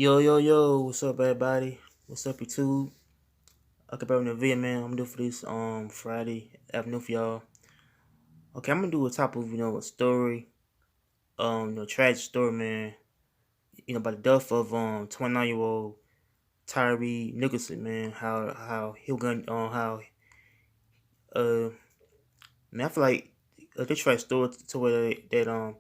Yo, yo, yo, what's up, everybody? What's up, YouTube? Okay, bro, in the video, man, I'm gonna do for this Friday afternoon for y'all. Okay, I'm gonna do a top of a story, tragic story, man. About the death of 29-year-old Tyre Nichols, man. How he gonna how uh man, I feel like they tragic story to where that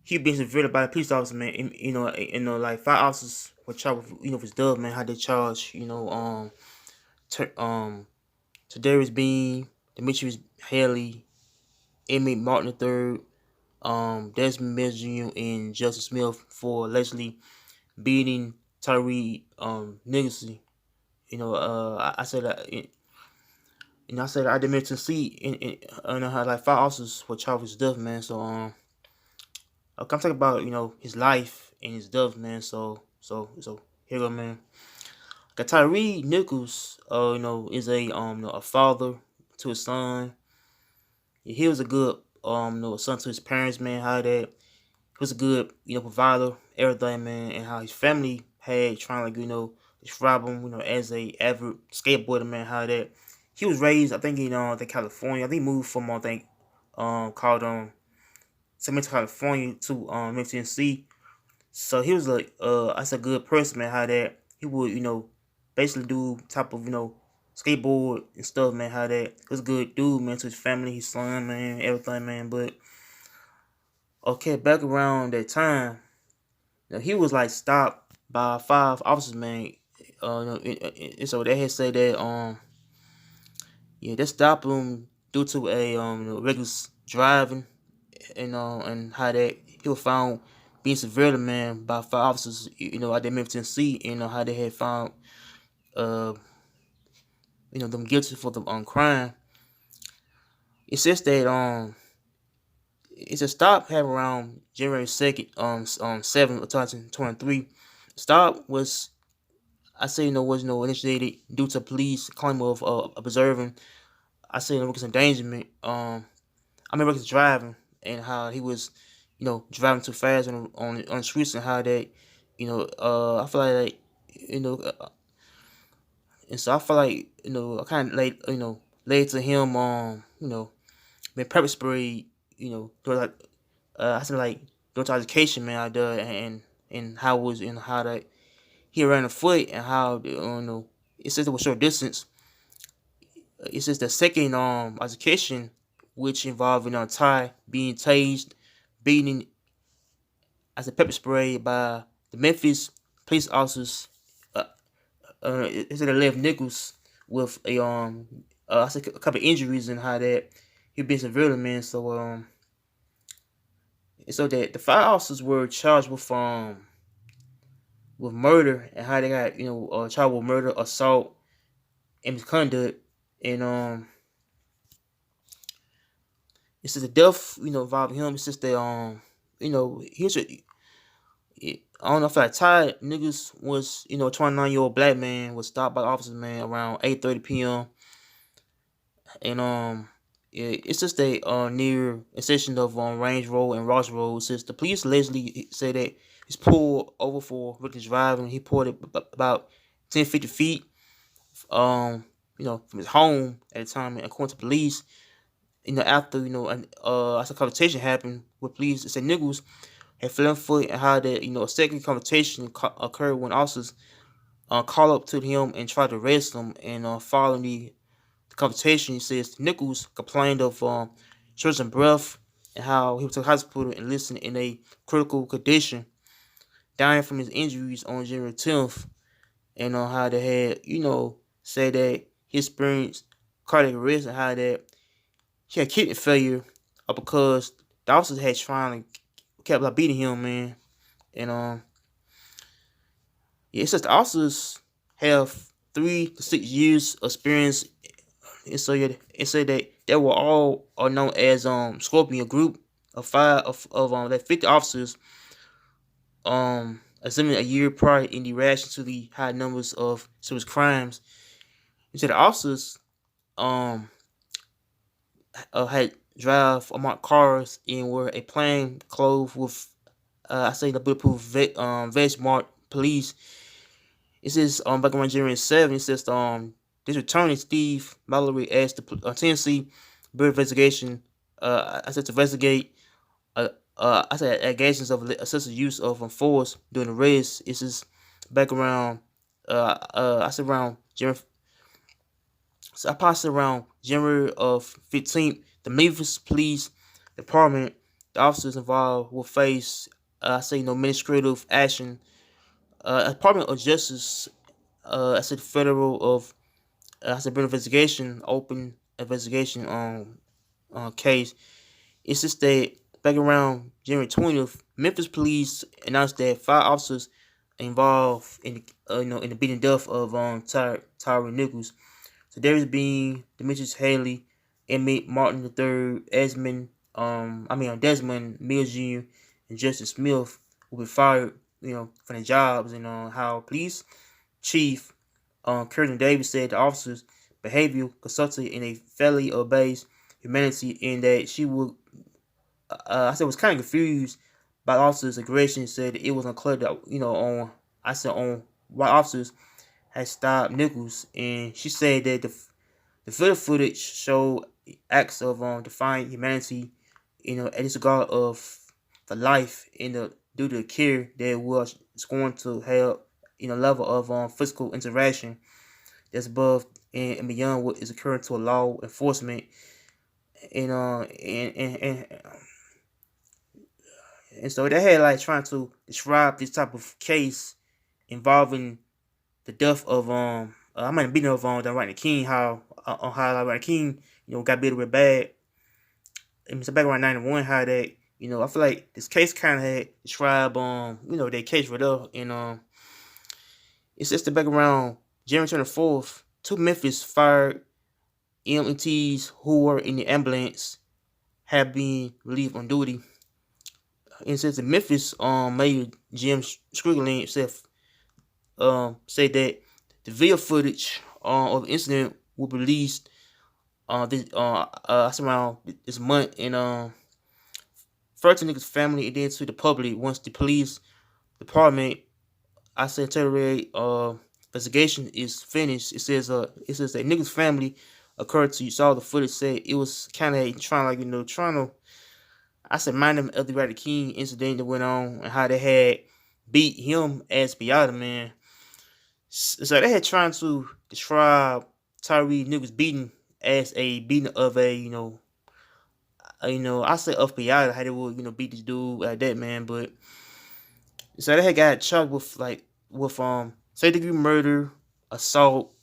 he been surveilled by a police officer, man. Like 5 officers were charged with with his death, man. How they charge ter- um Tadarius Bean, Demetrius Haley, Emmett Martin III, Desmond Mills Jr., and Justin Smith for allegedly beating Tyree Nichols. I said that. I said I didn't mention see in how like 5 officers were charged with his death, man. So I'm talking about his life and his death, man. So here we go, man. Got Tyree Nichols, is a father to his son. He was a good son to his parents, man. How that he was a good provider, everything, man, and how his family had trying like describe him as a avid skateboarder, man. How that he was raised, I think I think California. I think he moved from I think called Sacramento, California to Memphis, Tennessee. So he was like that's a good person, man. How that he would basically do type of skateboard and stuff, man. How that he was a good dude, man, to his family, his son, man, everything, man. But okay, back around that time, he was like stopped by 5 officers, man. So they had said that they stopped him due to a reckless driving and how that he was found being severely, man, by 5 officers, out there Memphis, Tennessee, how they had found uh them guilty for the crime. It says that it's a stop happened around January 2nd, 7th of 2023. Stop was I say was initiated due to police claim of observing I say reckless endangerment. I mean reckless driving and how he was driving too fast on the streets and how that I feel like you know and so I feel like I kind of laid to him been pepper sprayed during like I said like during education, man, out there and how was and how that he ran a foot and how it says it was short distance. It says the second altercation, which involved Ty being tased, beaten as a pepper spray by the Memphis police officers. Uh, it said it left Nichols with I said a couple of injuries and how that he been severely, man. So that the 5 officers were charged with murder and how they got charged with murder, assault, and misconduct, and it's just the death involving him. It's just that here's a I don't know if I tied niggas was 29-year-old black man was stopped by officers, man, around 8:30 p.m. and it's just a near a section of Range Road and Ross Road. Since the police allegedly said that he's pulled over for reckless driving, he pulled it about 10-50 feet from his home at the time. And according to police, after a confrontation happened with police, it said Nichols had fled foot and how that a second confrontation occurred when officers called up to him and tried to arrest him. And following the confrontation, he says Nichols complained of shortness of breath and how he was to the hospital and listed in a critical condition, dying from his injuries on January 10th. And on how they had said that he experienced cardiac arrest and how that he had kidney failure because the officers had trying to kept like beating him, man. And yeah, it says the officers have 3 to 6 years experience. And so yeah, it said that they were all are known as Scorpion group of five of that 50 officers assuming a year prior in the reaction to the high numbers of serious crimes. It said the officers um had drive among cars and were a plain clothes with I say the bulletproof vest marked police. It says back around January 7th, it says this attorney Steve Mallory asked the Tennessee Bureau of Investigation. I said to investigate. I said allegations of excessive use of force during the race. This is back around. I said around January. So I passed around January of 15th. The Memphis Police Department, the officers involved will face, I say, administrative action. Department of Justice, I said, federal of, I said, investigation, open investigation on case. It's just that back around January 20th, Memphis police announced that 5 officers involved in in the beating death of Tyre Nichols. So there is being Demetrius Haley, Emmett Martin III, Desmond Mills Jr. and Justin Smith will be fired, from the jobs. And how police chief Curtin Davis said the officers' behavior consulted in a fairly obeys humanity, in that she would I said was kind of confused by the officers' aggression. Said it was unclear that on why officers had stopped Nichols, and she said that the video footage showed acts of defiant humanity, at disregard of the life due to the care that was going to have level of physical interaction that's above and beyond what is occurring to a law enforcement. And so they had like trying to describe this type of case involving the death of I might be of the Rodney King, how Rodney King got beat with bad. And so back around 91, how that I feel like this case kind of had described their case right up. And it's just the back around January 24th, 2 Memphis fired EMTs who were in the ambulance have been relieved on duty. And since the Memphis Mayor Jim Scriggling said that the video footage of the incident will be released around this month, and first to Nichols' family and then to the public once the police department terrorist investigation is finished. It says that Nichols' family occurred to saw the footage, said it was kind of trying to mind them of the Rodney King incident that went on and how they had beat him as Beata, man. So they had trying to describe Tyre Nichols beating as a beating of I say of Beata, how they would beat this dude like that, man. But so they had got charged with second degree murder, assault,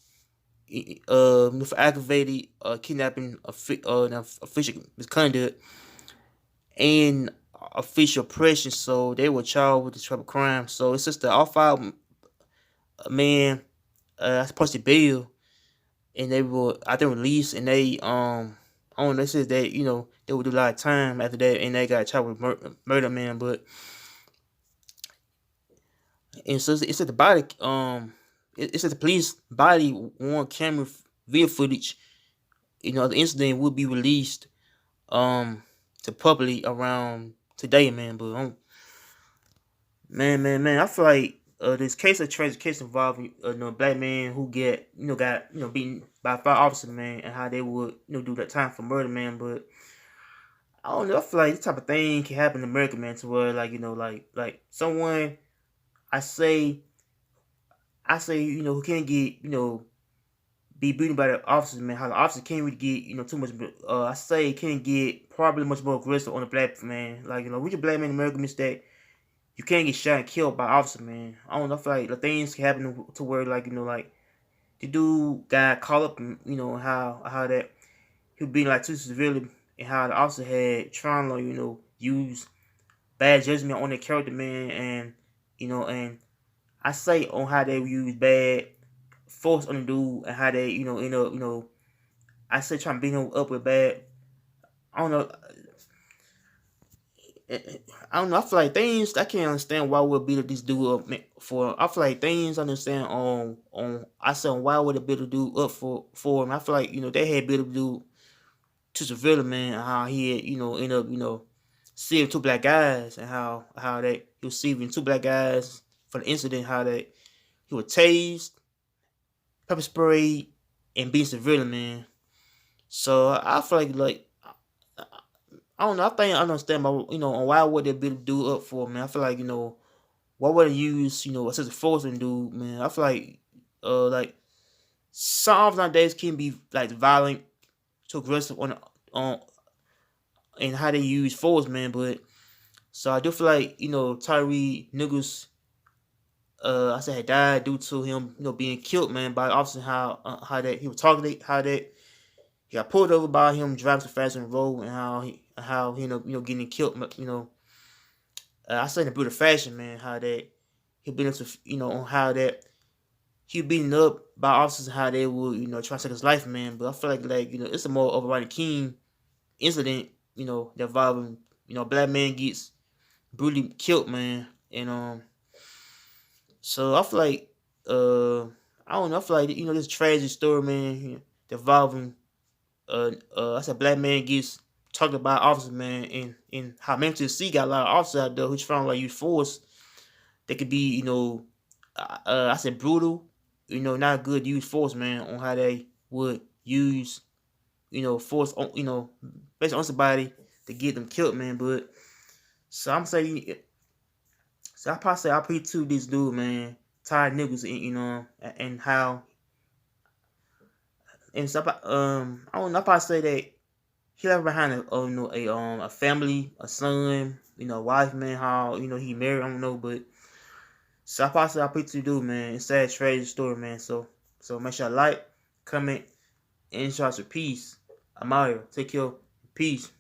for aggravated kidnapping, official misconduct, and official oppression. So they were charged with this type of crime. So it's just that all 5 men posted bail, and they were released, and they they said that they would do a lot of time after that, and they got charged with murder, man. But and so it's at the body it's at the police body worn camera video footage. The incident will be released to public around today, man. But man, I feel like this tragic case involving a black man who got beaten by 5 officers, man, and how they would do that time for murder, man. But I don't know. I feel like this type of thing can happen in America, man, to where like someone I say who can't get be beaten by the officers, man. How the officers can't really get too much. I say can't get probably much more aggressive on the black man. Like we just black man in America means that you can't get shot and killed by officers, man. I don't know. I feel like the things can happen to where like the dude got caught up in how that he was being like too severely, and how the officer had trying to use bad judgment on their character, man, and and I say on how they use bad force on the dude, and how they end up I say trying to beat him up with bad. I don't know. I feel like things I can't understand why would beat this dude up for. I feel like things I understand on I said why would a beat a dude up for him. I feel like they had beat a dude to severely, man, and how he had end up saving 2 black guys, and how he was saving 2 black guys for the incident, how that he was tased, pepper sprayed, and beat severely, man. So I feel I don't know. I think I understand about why would they build dude up for, man. I feel like why would they use a sense of force and dude, man. I feel like some nowadays can be like violent, too aggressive on and how they use force, man. But so I do feel like Tyre Nichols, I said had died due to him being killed, man, by officer. How that he was targeted, how that he got pulled over by him driving too fast on the road, and how he ended up getting killed. I said in a brutal fashion, man. How that he been into on how that he was beaten up by officers and how they would try to take his life, man. But I feel like it's a more overriding keen incident, that involving a black man gets brutally killed, man. And so I feel like I don't know. I feel like this tragic story, man, involving I said black man gets talked about officers, man, and how Memphis got a lot of officers out there who's trying to like use force. They could be I said brutal, not good use force, man, on how they would use force on basically on somebody to get them killed, man. But so I'm saying, so I probably say I pretty to this dude, man, Tyre Nichols, and and how and stuff. I don't know. I probably say that he left behind a family, a son, wife, man. How he married, I don't know, but so I probably say I pretty to dude, man. It's sad, tragic story, man. So make sure I like, comment, and shout out to peace. I'm out here. Take care. Peace.